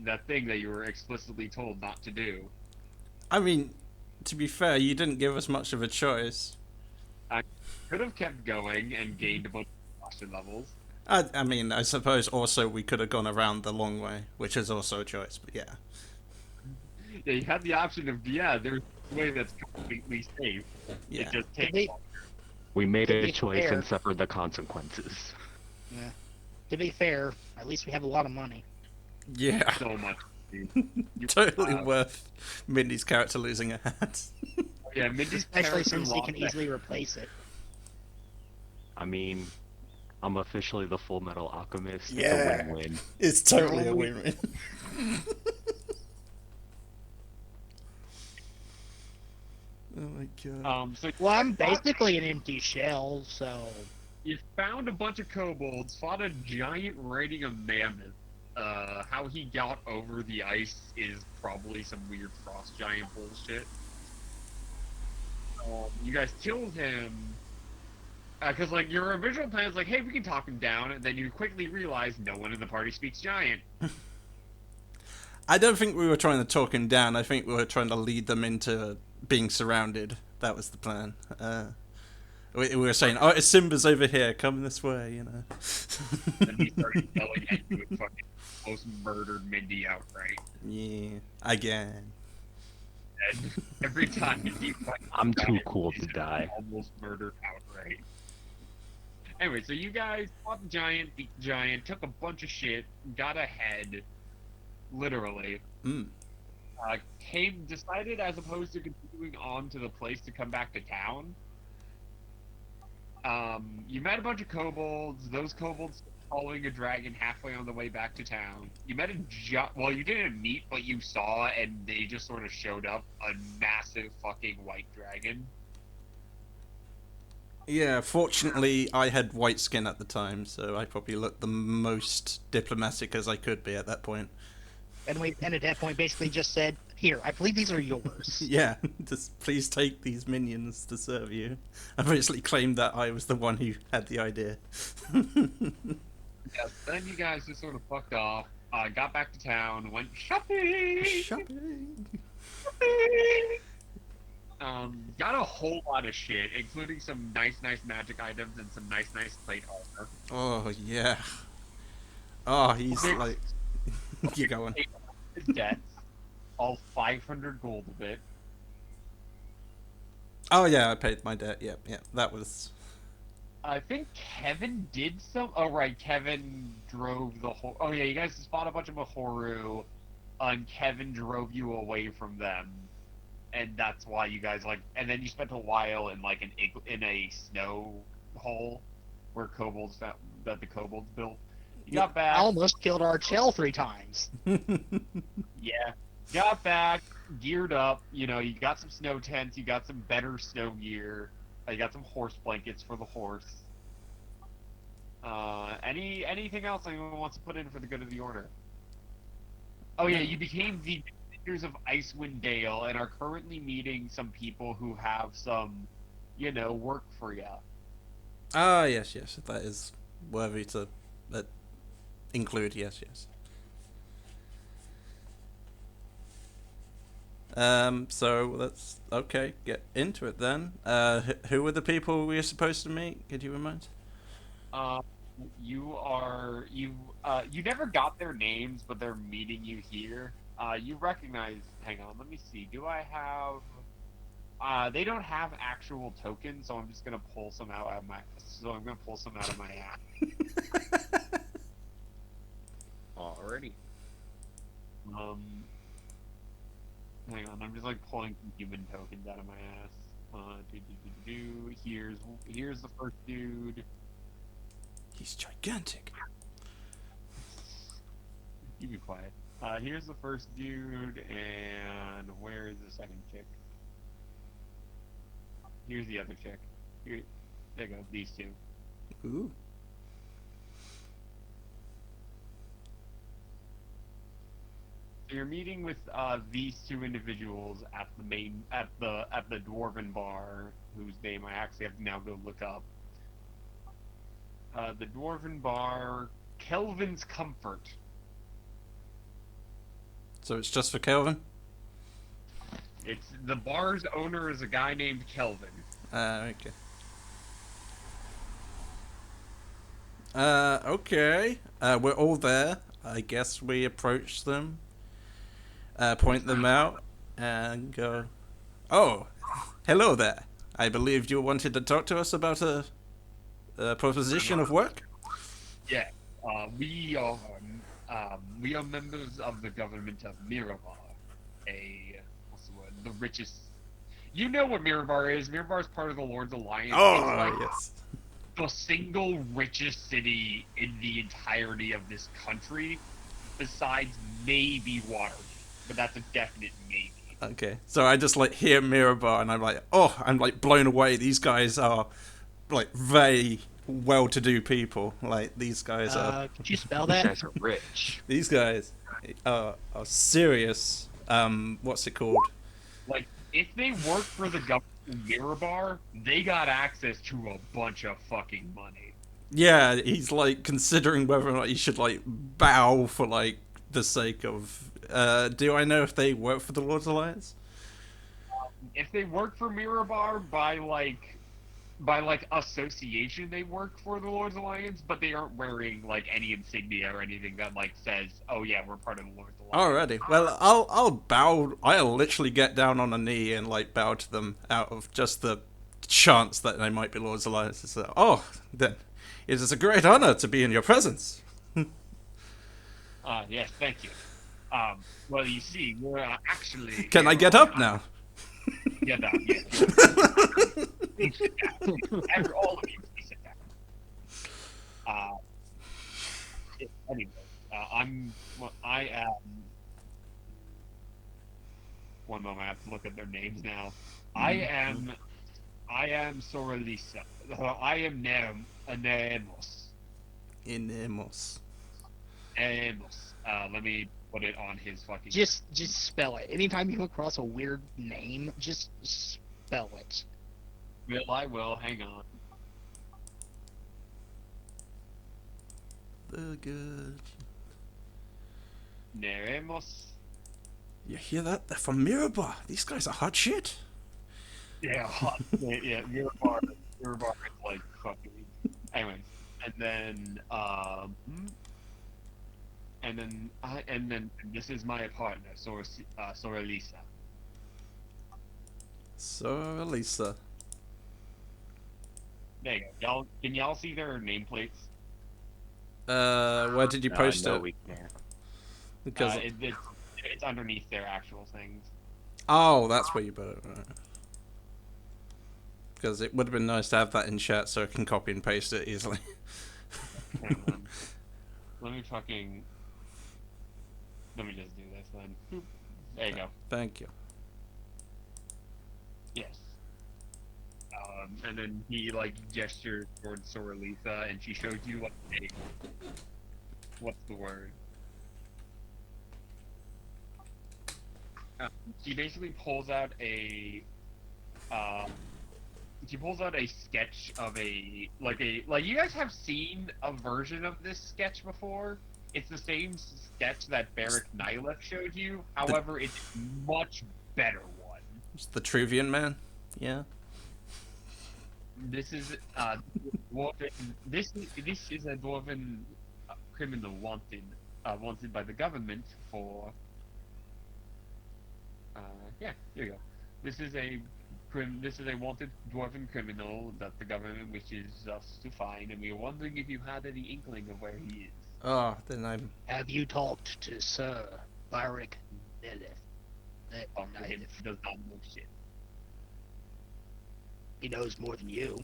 that thing that you were explicitly told not to do. I mean, to be fair, you didn't give us much of a choice. I could have kept going and gained a bunch of exhaustion levels. I mean, I suppose also we could have gone around the long way, which is also a choice, but yeah. Yeah, you had the option of, yeah, there's a way that's completely safe. It Yeah. just To takes be long. We made to a be choice and fair, suffered the consequences. yeah. To be fair, at least we have a lot of money. Yeah. So much. You, Totally uh, worth Mindy's character losing a hat. yeah, Mindy's Especially character since he lost can that. easily replace it. I mean, I'm officially the Full Metal Alchemist. It's a Yeah. win-win. It's You're totally a only win-win. Oh my god. so Well, I'm basically an empty shell, so you found a bunch of kobolds, fought a giant raiding a mammoth. How he got over the ice is probably some weird frost giant bullshit. You guys killed him because, like, your original plan is like, hey, we can talk him down, and then you quickly realize no one in the party speaks giant. I don't think we were trying to talk him down. I think we were trying to lead them into being surrounded. That was the plan. We were saying, "Oh, Simba's over here. Come this way," you know. Then he started yelling at you and fucking almost murdered Mindy outright. Yeah, again. And every time he fights I'm a too giant, cool he's to die. almost murdered outright. Anyway, so you guys fought the giant, beat the giant, took a bunch of shit, got ahead, literally. Mm. Decided as opposed to continuing on to the place to come back to town. You met a bunch of kobolds. Those kobolds following a dragon halfway on the way back to town. You met well, you didn't meet, but you saw, and they just sort of showed up a massive fucking white dragon. Yeah, fortunately, I had white skin at the time, so I probably looked the most diplomatic as I could be at that point. and at that point basically just said, "Here, I believe these are yours." Yeah, just please take these minions to serve you. I basically claimed that I was the one who had the idea. Yeah, then you guys just sort of fucked off. Got back to town, went shopping. Shopping. Got a whole lot of shit, including some nice magic items and some nice plate armor. Oh yeah. Oh, he's Big like, you going? debts, all 500 gold of it. Oh yeah, I paid my debt. Yep, that was. I think Kevin did some. Oh right, Kevin drove the whole. Oh yeah, you guys fought a bunch of Mahoru, and Kevin drove you away from them, and that's why you guys like. And then you spent a while in like in a snow hole where kobolds that the kobolds built. You Yeah. got I back. almost killed our shell 3 times. Yeah. Got back, geared up, you got some snow tents, you got some better snow gear, you got some horse blankets for the horse. Anything else anyone wants to put in for the good of the order? Oh yeah, you became the Defenders of Icewind Dale and are currently meeting some people who have some, work for you. Ah yes, that is worthy to include. Yes. So let's get into it then. Who were the people we were supposed to meet? Could you remind? Um, you never got their names, but they're meeting you here. You recognize. Hang on, let me see. Do I have? They don't have actual tokens, so I'm just gonna pull some out of my. So I'm gonna pull some out of my ass. Already. Um, hang on, I'm just like pulling some human tokens out of my ass. Here's the first dude. He's gigantic. You be quiet. Here's the first dude, and where is the second chick? Here's the other chick. Here, there you go. These two. Ooh. So you're meeting with these two individuals at the dwarven bar, whose name I actually have to now go look up. The dwarven bar, Kelvin's Comfort. So it's just for Kelvin? It's the bar's owner is a guy named Kelvin. Okay. Okay. We're all there. I guess we approach them, point them out, and go, "Oh, hello there. I believe you wanted to talk to us about a proposition of work?" Yeah, we are members of the government of Mirabar, what's the word? The richest. You know what Mirabar is? Mirabar is part of the Lord's Alliance. It's like Oh, yes. the single richest city in the entirety of this country, besides maybe Waterdeep, but that's a definite maybe. Okay. So I just like hear Mirabar and I'm like, oh, I'm like blown away. These guys are like very well-to-do people. Like these guys are. Could you spell These that? guys are rich. These guys are serious. What's it called? Like, if they work for the government in Mirabar, they got access to a bunch of fucking money. Yeah, he's like considering whether or not he should like bow for like the sake of. Do I know if they work for the Lord's Alliance? If they work for Mirabar by association, they work for the Lord's Alliance, but they aren't wearing like any insignia or anything that like says, "Oh yeah, we're part of the Lord's Alliance." Alrighty. Well, I'll bow. I'll literally get down on a knee and like bow to them out of just the chance that they might be Lord's Alliance. So, oh, then it is a great honor to be in your presence. Yes, thank you. Well, you see, we're actually. Can I get up now? Get up, yeah. Please sit down. All of you, please sit down. Anyway, I am. One moment, I have to look at their names now. I am Soralisa. I am Neemos. Inemos. Neemos. Let me put it on his fucking. Just spell it. Anytime you come across a weird name, just spell it. I will. Hang on. The good. Neemos. You hear that? They're from Mirabar. These guys are hot shit. Yeah, yeah. Mirabar is like fucking. Anyways, and then this is my partner, Soralisa. So, Lisa. There you go. Can y'all see their nameplates? Where did you post no, it? we can't. Because It's underneath their actual things. oh, that's where you put it. Right. Because it would have been nice to have that in chat so I can copy and paste it easily. Hang on. Let me just do this then. Boop. There you go. Thank you. Yes. And then he like gestured towards Soralisa, and she showed you like a what's the word? She basically pulls out a sketch of you guys have seen a version of this sketch before. It's the same sketch that Barrick Nyleth showed you. However, it's a much better one. It's the Truvian man. Yeah. This is this is a dwarven criminal wanted by the government for here you go. This is a wanted dwarven criminal that the government wishes us to find, and we are wondering if you had any inkling of where he is. Oh, then I'm. Have you talked to Sir Barrick Nyleth? He does not know shit. He knows more than you.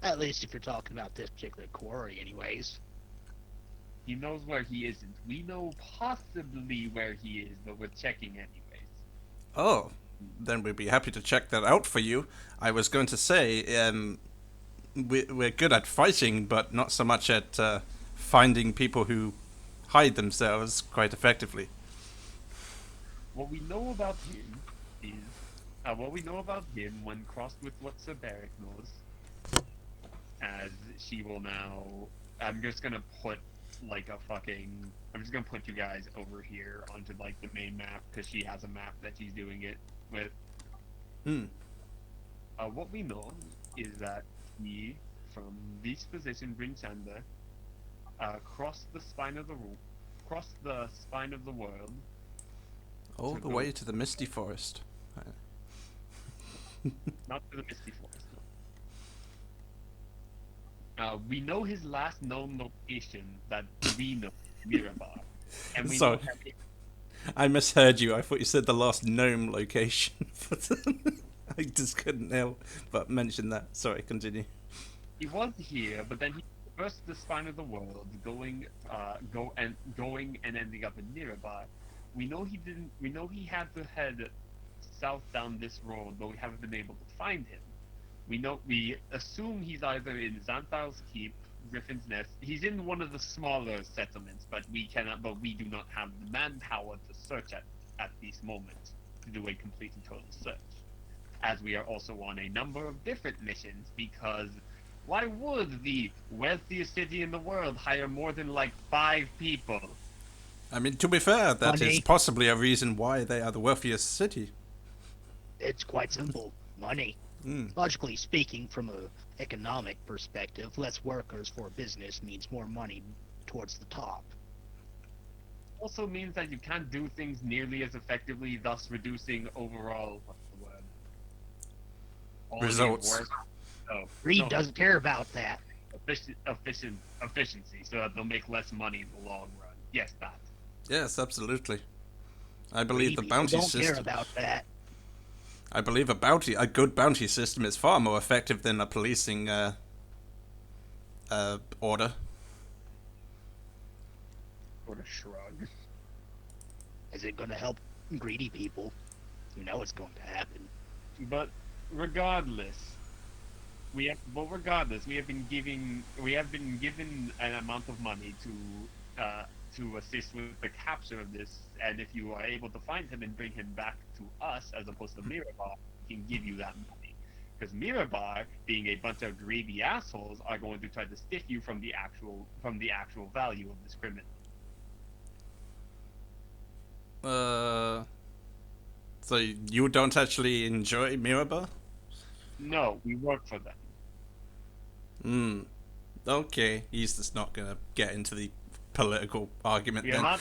At least if you're talking about this particular quarry, anyways. He knows where he isn't. We know possibly where he is, but we're checking anyways. Oh, then we'd be happy to check that out for you. I was going to say, we're good at fighting, but not so much at finding people who hide themselves quite effectively. What we know about him is when crossed with what Sir Barrick knows, as she will now. I'm just gonna put like a fucking. I'm just gonna put you guys over here onto like the main map because she has a map that she's doing it with. Hmm. What we know is that he, from this position, Brinchander, crossed the spine of the world. All To the go- way to the Misty Forest. Not to the Misty Forest. No. We know his last known location that we know, Mirabar, and we Sorry. know that I misheard you. I thought you said the last gnome location. I just couldn't help but mention that. Sorry, continue. he was here, but then he traversed the spine of the world, going and ending up in Mirabar. We know he didn't. We know he had to head south down this road, but we haven't been able to find him. We assume he's either in Xanthal's Keep, Griffin's Nest. He's in one of the smaller settlements, but we do not have the manpower to search at this moment to do a complete and total search. As we are also on a number of different missions, because why would the wealthiest city in the world hire more than like 5 people? I mean, to be fair, that is Money. possibly a reason why they are the wealthiest city. It's quite simple. Money. Mm. Logically speaking, from a economic perspective, less workers for a business means more money towards the top. Also means that you can't do things nearly as effectively, thus reducing overall quality of Results. work. Oh, Greed no, doesn't care about that. efficiency, so that they'll make less money in the long run. Yes, that. Yes, absolutely. I believe the Greedy people bounty don't care system. about that. I believe a good bounty system is far more effective than a policing order. Sort of shrug. Is it going to help greedy people? You know it's going to happen. But regardless, we have been given an amount of money to assist with the capture of this, and if you are able to find him and bring him back to us as opposed to Mirabar, we can give you that money. Because Mirabar, being a bunch of greedy assholes, are going to try to stiff you from the actual value of this criminal. So you don't actually enjoy Mirabar? No, we work for them. Hmm. Okay, he's just not gonna get into the political argument We then. are not.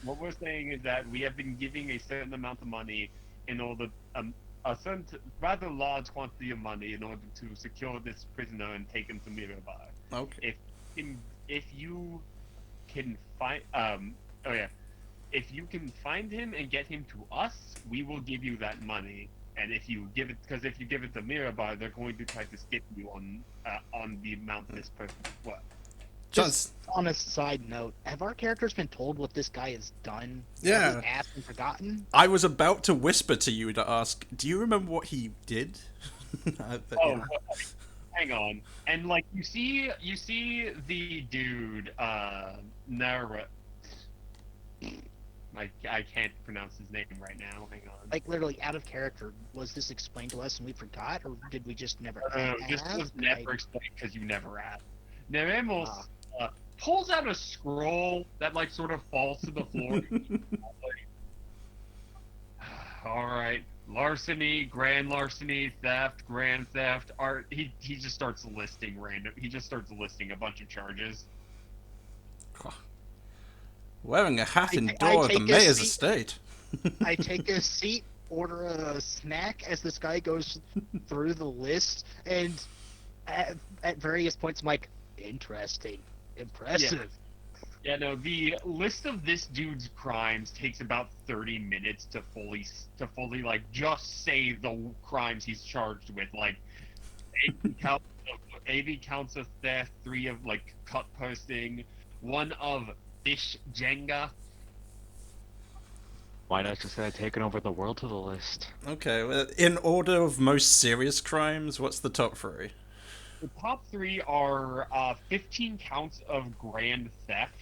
What we're saying is that we have been giving a certain amount of money in order, a certain rather large quantity of money in order to secure this prisoner and take him to Mirabar. Okay. If you can find, if you can find him and get him to us, we will give you that money. And if you give it to Mirabar, they're going to try to skip you on the amount this person is worth. Just on a side note, have our characters been told what this guy has done? Yeah. Have we asked and forgotten? I was about to whisper to you to ask, do you remember what he did? But, Oh, yeah. hang on. And like you see the dude Nara. I can't pronounce his name right now. Hang on. Like literally out of character, was this explained to us and we forgot, or did we just never This ask? was never explained because you never asked. Neremos Ah. pulls out a scroll that like sort of falls to the floor. All right, larceny, grand theft, art. He just starts listing a bunch of charges. Wearing a hat I indoor of the take a mayor's seat. estate. I take a seat, order a snack as this guy goes through the list, and at various points I'm like, interesting, impressive. Yeah, no, the list of this dude's crimes takes about 30 minutes to fully like just say the crimes he's charged with, like 80 counts of theft, 3 of like cut posting, 1 of fish Jenga. Why not just add taking over the world to the list? Okay, well, in order of most serious crimes, what's the top 3? The top 3 are 15 counts of grand theft.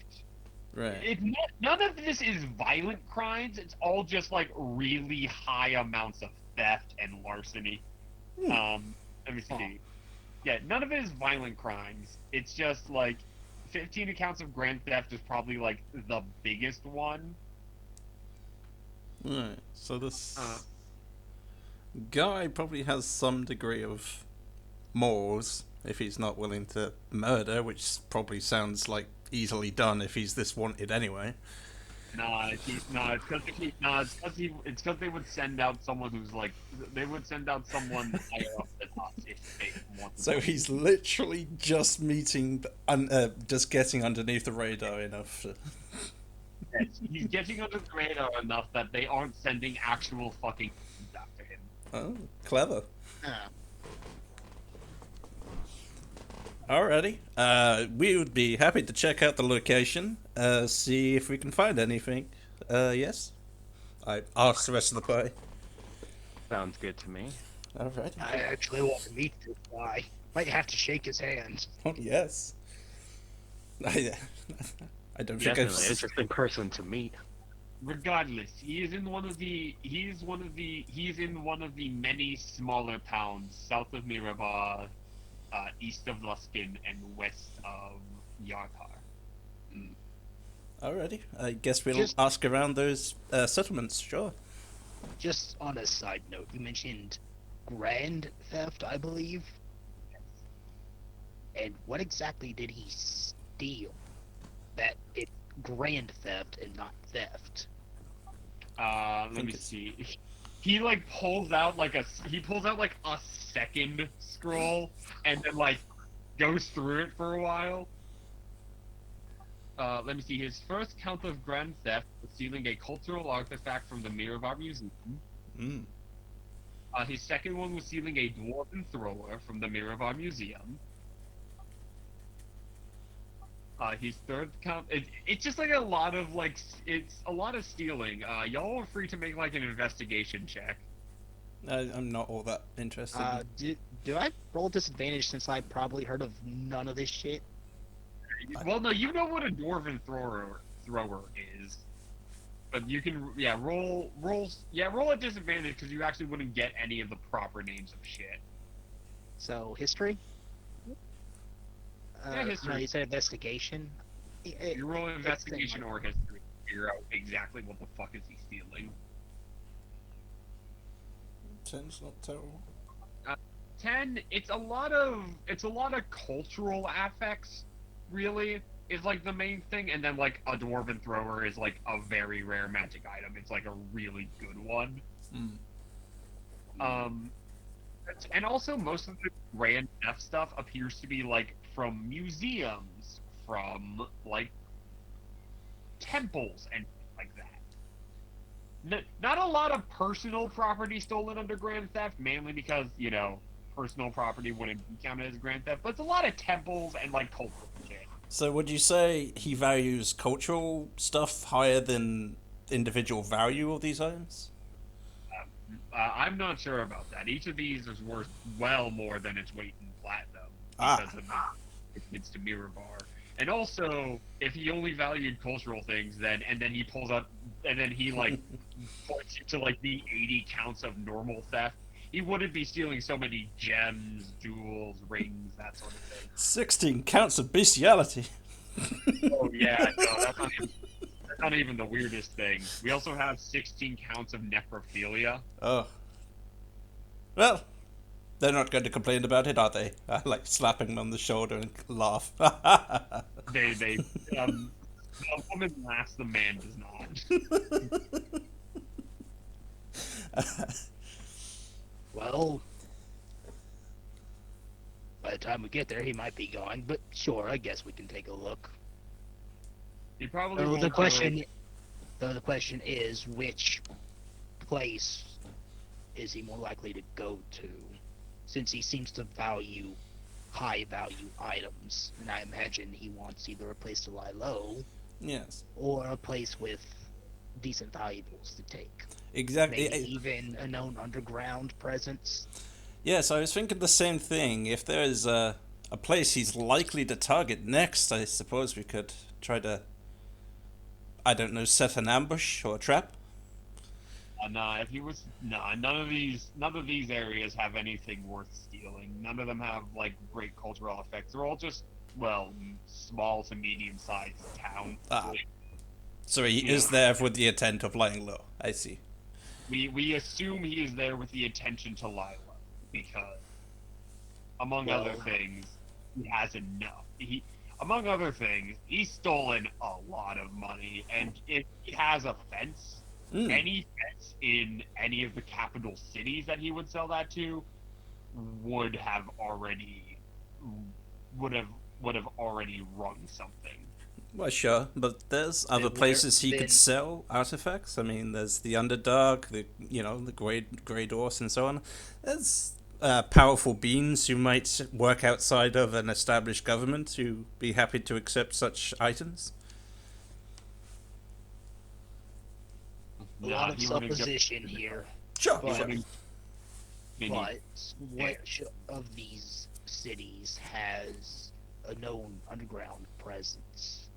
Right. None of this is violent crimes. It's all just like really high amounts of theft and larceny. Let me see. Yeah, none of it is violent crimes. It's just like 15 accounts of grand theft is probably like the biggest one. Right. So this Uh, guy probably has some degree of morals if he's not willing to murder, which probably sounds like easily done if he's this wanted anyway. it's because they would send out someone who's like, they would send out someone higher up than us if they wanted. So he's literally just just getting underneath the radar enough. Yes, he's getting under the radar enough that they aren't sending actual fucking after him. Oh, clever. Uh, Alrighty. We would be happy to check out the location, see if we can find anything. Yes? I asked the rest of the party. Sounds good to me. Alright. I actually want to meet this guy. Might have to shake his hand. Oh, yes. I don't think Definitely I've... interesting person to meet. Regardless, he's in one of the many smaller towns south of Mirabar, east of Luskin, and west of Yarkar. Alrighty. I guess we'll Just- ask around those settlements, sure. Just on a side note, you mentioned grand theft, I believe. And what exactly did he steal? That it's grand theft and not theft. Let me see. He like pulls out like a second scroll and then like goes through it for a while. Let me see. His first count of grand theft was stealing a cultural artifact from the Mirabar Museum. Mm. His second one was stealing a dwarven thrower from the Mirabar Museum. His third count, it's just like a lot of like, it's a lot of stealing. Y'all are free to make like an investigation check. I'm not all that interested. Do I roll disadvantage since I probably heard of none of this shit? Well, no, you know what a dwarven thrower is, but you can roll at disadvantage because you actually wouldn't get any of the proper names of shit. So history. Yeah, history. No, you said investigation. You roll it's investigation like- or history to figure out exactly what the fuck is he stealing. 10's not terrible. 10, it's a lot of cultural affects, really, is like the main thing, and then like a dwarven thrower is like a very rare magic item. It's like a really good one. Mm. And also most of the grand theft stuff appears to be like from museums, from like temples and like that. Not a lot of personal property stolen under grand theft, mainly because, you know, personal property wouldn't be counted as grand theft, but it's a lot of temples and like cultural shit. So would you say he values cultural stuff higher than individual value of these items? I'm not sure about that. Each of these is worth well more than its weight in platinum because of it's to Mirabar. And also, if he only valued cultural things, then he pulls out and then he like points you to like the 80 counts of normal theft, he wouldn't be stealing so many gems, jewels, rings, that sort of thing. 16 counts of bestiality. Oh yeah, no, that's not even the weirdest thing. We also have 16 counts of necrophilia. Oh. Well, they're not going to complain about it, are they? I like slapping them on the shoulder and laugh. They a woman laughs, the man does not. Well, by the time we get there, he might be gone. But sure, I guess we can take a look. He probably So won't the go- question is, which place is he more likely to go to? Since he seems to value high value items, and I imagine he wants either a place to lie low Yes. or a place with decent valuables to take. Exactly. Maybe even a known underground presence. Yes, I was thinking the same thing. If there is a place he's likely to target next, I suppose we could try to, I don't know, set an ambush or a trap. If he was none of these areas have anything worth stealing. None of them have like great cultural effects. They're all just well, small to medium-sized town. Ah, so he You know, is there with the intent of laying low. I see. we assume he is there with the intention to lie low because, among other Well, things, he has enough. Among other things, he's stolen a lot of money, and if he has a fence, Mm. any fence in any of the capital cities that he would sell that to would have already would have would have already rung something. Well, sure, but there's other then where places he could then sell artifacts. I mean, there's the Underdark, the Grey Dwarfs, and so on. There's powerful beings who might work outside of an established government who be happy to accept such items. a Nah, lot of he wouldn't get. supposition here, Sure, He but sure. wouldn't. but which of these cities has a known underground presence?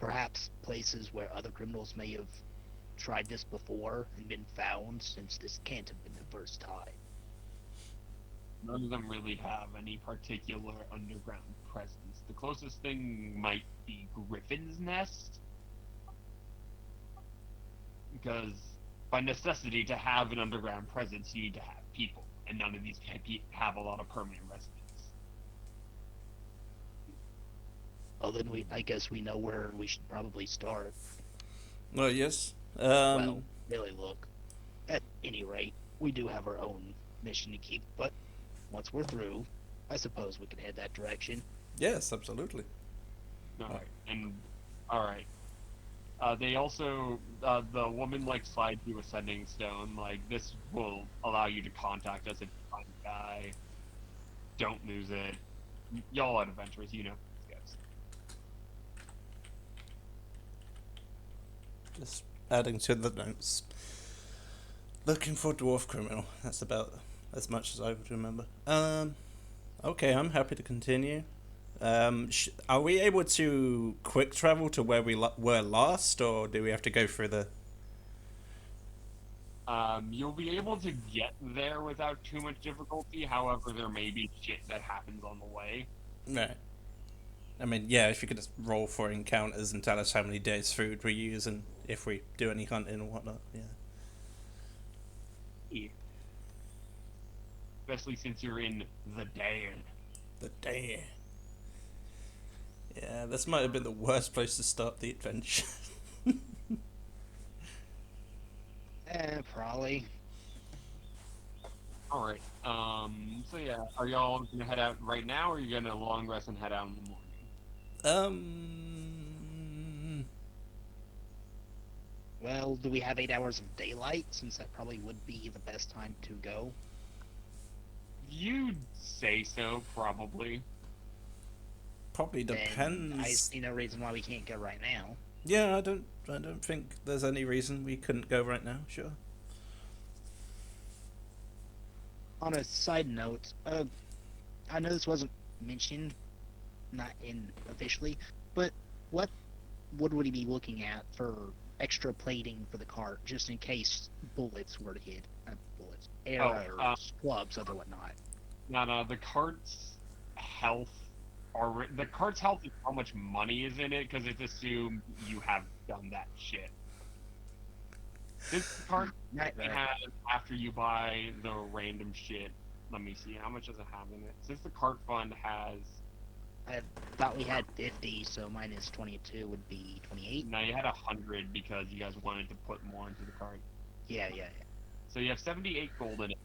Perhaps places where other criminals may have tried this before and been found, since this can't have been the first time. None of them really have any particular underground presence. The closest thing might be Griffin's Nest, because by necessity, to have an underground presence, you need to have people, and none of these have a lot of permanent residents. Well, then I guess we know where we should probably start. Well, yes. Well, really look. At any rate, we do have our own mission to keep, but once we're through, I suppose we can head that direction. Yes, absolutely. Alright, and alright. They also, the woman like slide through a sending stone. Like, this will allow you to contact us if you find the guy. Don't lose it. Y'all are adventurers, you know these guys. Just adding to the notes. Looking for dwarf criminal. That's about as much as I would remember. Okay, I'm happy to continue. Are we able to quick travel to where we were last, or do we have to go through the? You'll be able to get there without too much difficulty. However, there may be shit that happens on the way. Right. I mean, yeah, if you could just roll for encounters and tell us how many days food we use and if we do any hunting and whatnot. Yeah. Yeah. Especially since you're in the Dan. The day. Yeah, this might have been the worst place to start the adventure. Probably. Alright, so yeah, are y'all gonna head out right now, or are you gonna long rest and head out in the morning? Well, do we have 8 hours of daylight, since that probably would be the best time to go? You'd say so, probably. Probably Then I depends. see no reason why we can't go right now. Yeah, I don't think there's any reason we couldn't go right now. Sure. On a side note, I know this wasn't mentioned, not in officially, but what would we be looking at for extra plating for the cart, just in case bullets were to hit? Bullets, arrows, clubs, other whatnot. No, the cart's health the cart's health is how much money is in it, because it's assumed you have done that shit. This cart Right. has, after you buy the random shit, let me see, how much does it have in it? Since the cart fund has, I thought we had 50, so minus 22 would be 28. now you had 100 because you guys wanted to put more into the cart. Yeah. So you have 78 gold in it.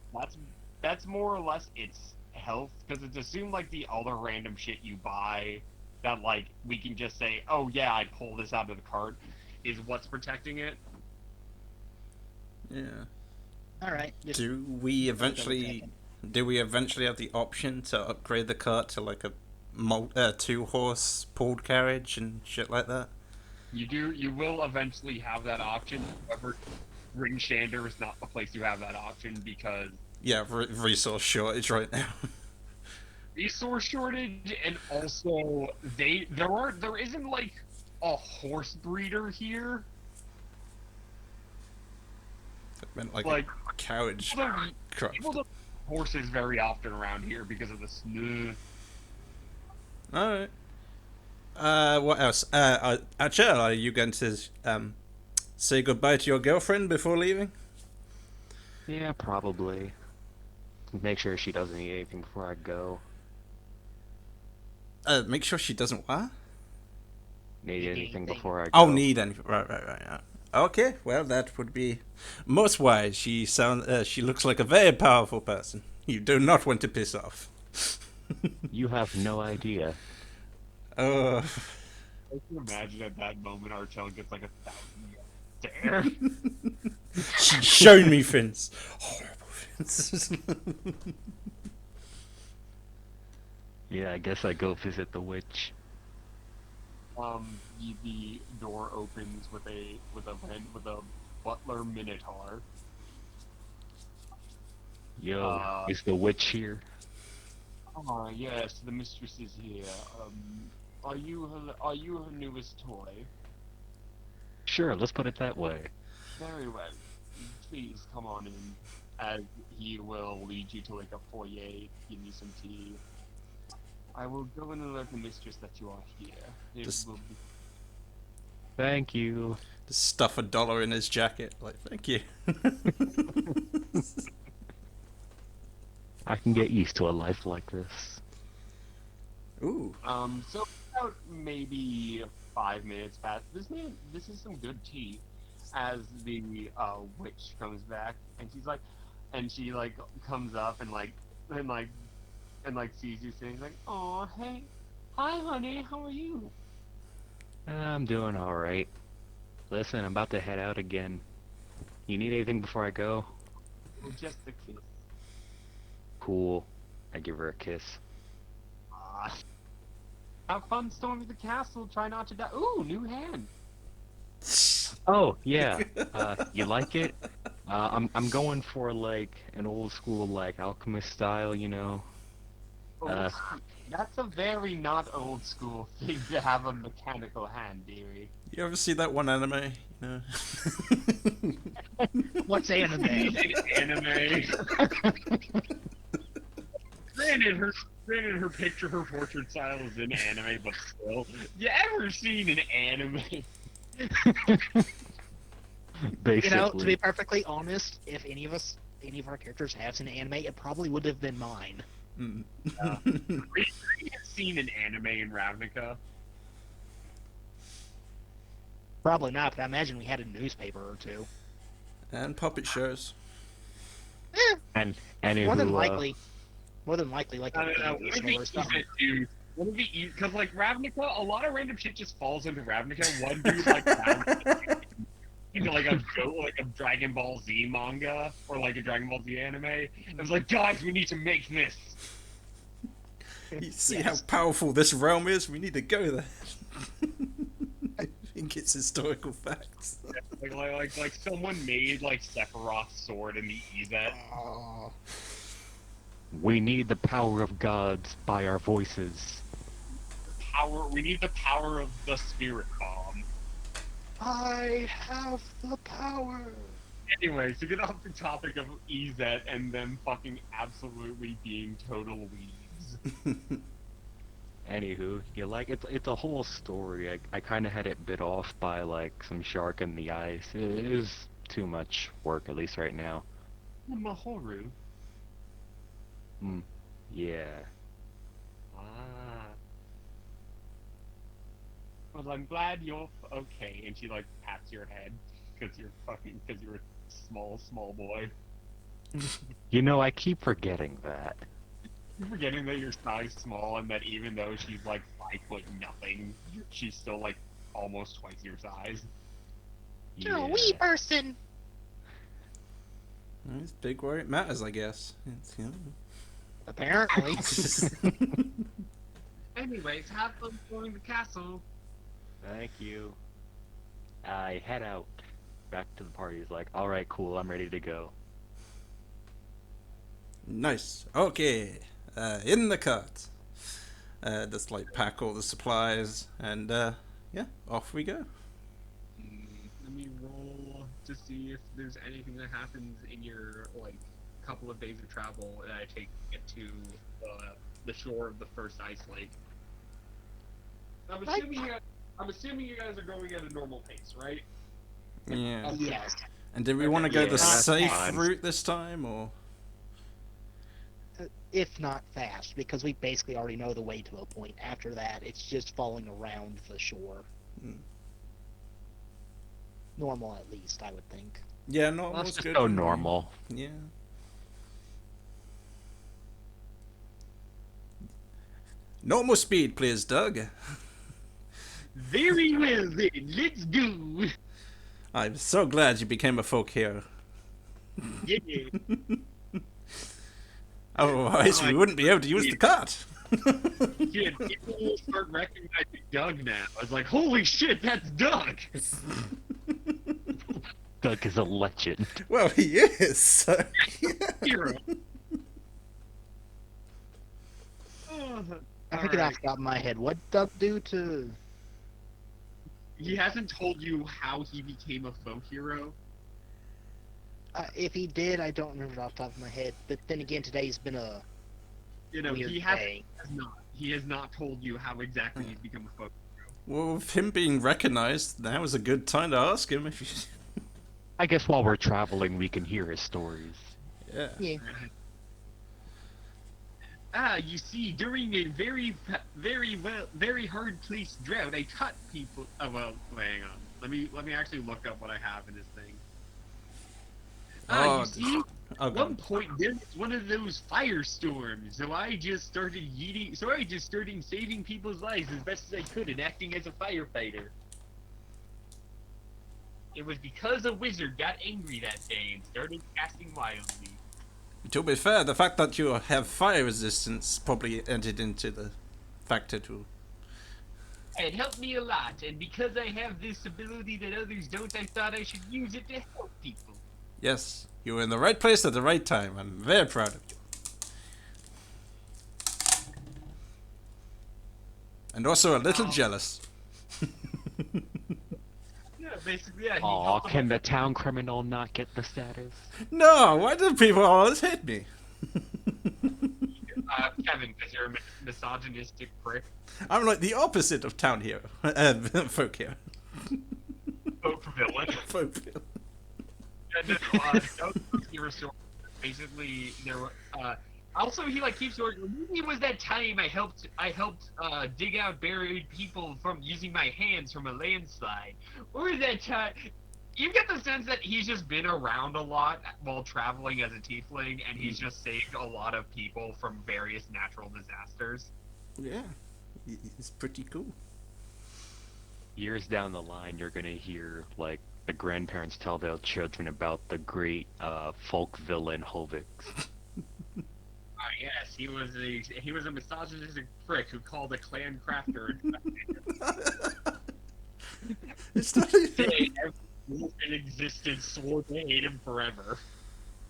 That's more or less its health, because it's assumed like the other random shit you buy that like we can just say, oh yeah, I pull this out of the cart, is what's protecting it. Yeah. All right. Do we eventually have the option to upgrade the cart to like a 2-horse pulled carriage and shit like that? You will eventually have that option. However, Ring Shander is not the place to have that option because Yeah, resource shortage right now. resource shortage, and also there isn't like a horse breeder here. I meant like Like, a carriage People craft. don't horses very often around here because of the snow. All right. What else? Archer, are you going to say goodbye to your girlfriend before leaving? Yeah, probably. Make sure she doesn't eat anything before I go. Make sure she doesn't what? Need Need anything anything. before I Oh, go. need anything? Right. Okay, well that would be most wise. She looks like a very powerful person. You do not want to piss off. You have no idea. Oh, I can imagine at that moment Archel gets like 1,000 stare. she's shown me fins. Horrible fins. Yeah, I guess I go visit the witch. The door opens with a butler minotaur. Yo, is the witch here? Oh yes, the mistress is here. Are you her newest toy? Sure, let's put it that way. Very well. Please come on in, as he will lead you to like a foyer, give you some tea. I will go and alert the mistress that you are here. It Just- will be Thank you. Just stuff $1 in his jacket. Like, thank you. I can get used to a life like this. Ooh. So about maybe 5 minutes past. This is some good tea. As the witch comes back, and she like comes up and sees you sitting, like, oh hey, hi honey, how are you? I'm doing alright. Listen, I'm about to head out again. You need anything before I go? Oh, just a kiss. Cool. I give her a kiss. Ah. Have fun storming the castle. Try not to die. Ooh, new hand. Oh, yeah. You like it? I'm going for like an old school like alchemist style, you know. Old school. That's a very not old school thing to have a mechanical hand, dearie. You ever see that one anime? You know? What's anime? Anime. Granted, her portrait style is in anime, but still. You ever seen an anime? Basically. You know, to be perfectly honest, if any of our characters have seen an anime, it probably would have been mine. Mm. We have seen an anime in Ravnica. Probably not, but I imagine we had a newspaper or two. And puppet shows. And anywho, More than likely, like I don't know. a or something. Because like Ravnica, a lot of random shit just falls into Ravnica. One dude like found into like a Dragon Ball Z manga or like a Dragon Ball Z anime. It was like, guys, we need to make this. You see Yes. how powerful this realm is? We need to go there. I think it's historical facts. Like someone made like Sephiroth's sword in the EZet. Oh, we need the power of gods by our voices. We need the power of the spirit bomb. I have the power. Anyway, to get off the topic of EZet and them fucking absolutely being total weebs. Anywho, you like it's a whole story. I kind of had it bit off by like some shark in the ice. It is too much work, at least right now. Mahoru. Yeah. Ah. Well, I'm glad you're okay. And she like pats your head because you're a small boy. You know, I keep forgetting that. You're forgetting that you're size small and that even though she's like 5 foot nothing, she's still like almost twice your size. You're a Yeah. wee person. It's big where it matters, I guess. It's, you Apparently. know. Anyways, have fun exploring the castle. Thank you. I head out back to the party. He's like, all right, cool, I'm ready to go. Nice. Okay. In the cart. Just like pack all the supplies and yeah, off we go. Let me roll to see if there's anything that happens in your like couple of days of travel that I take to get to the shore of the first ice lake. I'm assuming you guys are going at a normal pace, right? Yeah. Yes. And did we want to go Yeah, the that's safe fine. route this time, or? If not fast, because we basically already know the way to a point. After that, it's just following around the shore. Hmm. Normal, at least, I would think. Yeah, normal's Let's just good. go for me. normal. Yeah. Normal speed, please, Doug. Very well then, let's go. I'm so glad you became a folk hero. Yeah. Otherwise, we wouldn't be able to use the cart. Shit, people will start recognizing Doug now. I was like, holy shit, that's Doug! Doug is a legend. Well, he is. So. Hero. I think it off the top of my head. What Doug do to? He hasn't told you how he became a folk hero. If he did, I don't remember it off the top of my head. But then again, today's been a You know, weird he day. has not. He has not told you how exactly he's become a folk hero. Well, with him being recognized, now is a good time to ask him if you... I guess while we're traveling, we can hear his stories. Yeah. Yeah. You see, during a very hard place drought, I taught people. Oh well, hang on. Let me actually look up what I have in this thing. Oh, You see, Oh, at one point there was one of those firestorms, so I just started saving people's lives as best as I could and acting as a firefighter. It was because a wizard got angry that day and started casting wildly. To be fair, the fact that you have fire resistance probably entered into the factor too. It helped me a lot, and because I have this ability that others don't, I thought I should use it to help people. Yes, you were in the right place at the right time. I'm very proud of you. And also a little jealous. Yeah, basically, yeah. Aw, can the town criminal not get the status? No, why do people always hate me? Kevin, because you're a misogynistic prick. I'm like the opposite of town hero. Folk hero. Folk villain. Folk hero. Yeah, no, hero story. Basically, there were. Also, he like keeps going. Maybe it was that time I helped dig out buried people from using my hands from a landslide. Or that time. You get the sense that he's just been around a lot while traveling as a tiefling, and he's just saved a lot of people from various natural disasters. Yeah, it's pretty cool. Years down the line, you're gonna hear, like, the grandparents tell their children about the great folk villain Hovix. Yes, he was a misogynistic prick who called a clan crafter. It's not even... Every wolf in existence swore to hate him forever.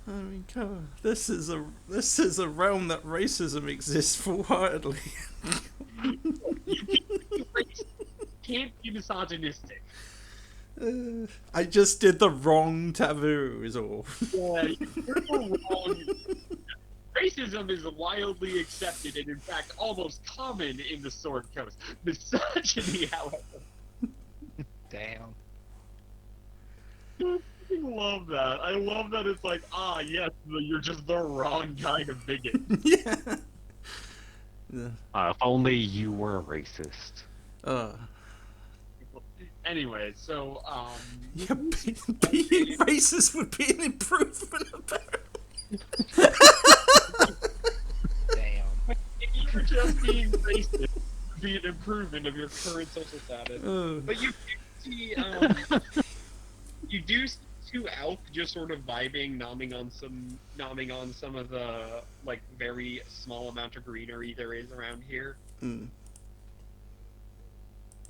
I mean, come on. This is a realm that racism exists full-heartedly. You can't be misogynistic. I just did the wrong taboo, is all. Yeah, you're wrong. Racism is wildly accepted and, in fact, almost common in the Sword Coast. Misogyny, however. Damn. I love that. I love that it's like, yes, you're just the wrong kind of bigot. Yeah. If only you were a racist. Anyway, so, Yeah, being racist would be an improvement, apparently. Damn. if you were just being racist, it would be an improvement of your current social status. But you do see, you do see two elk just sort of vibing, nomming on some of the, like, very small amount of greenery there is around here.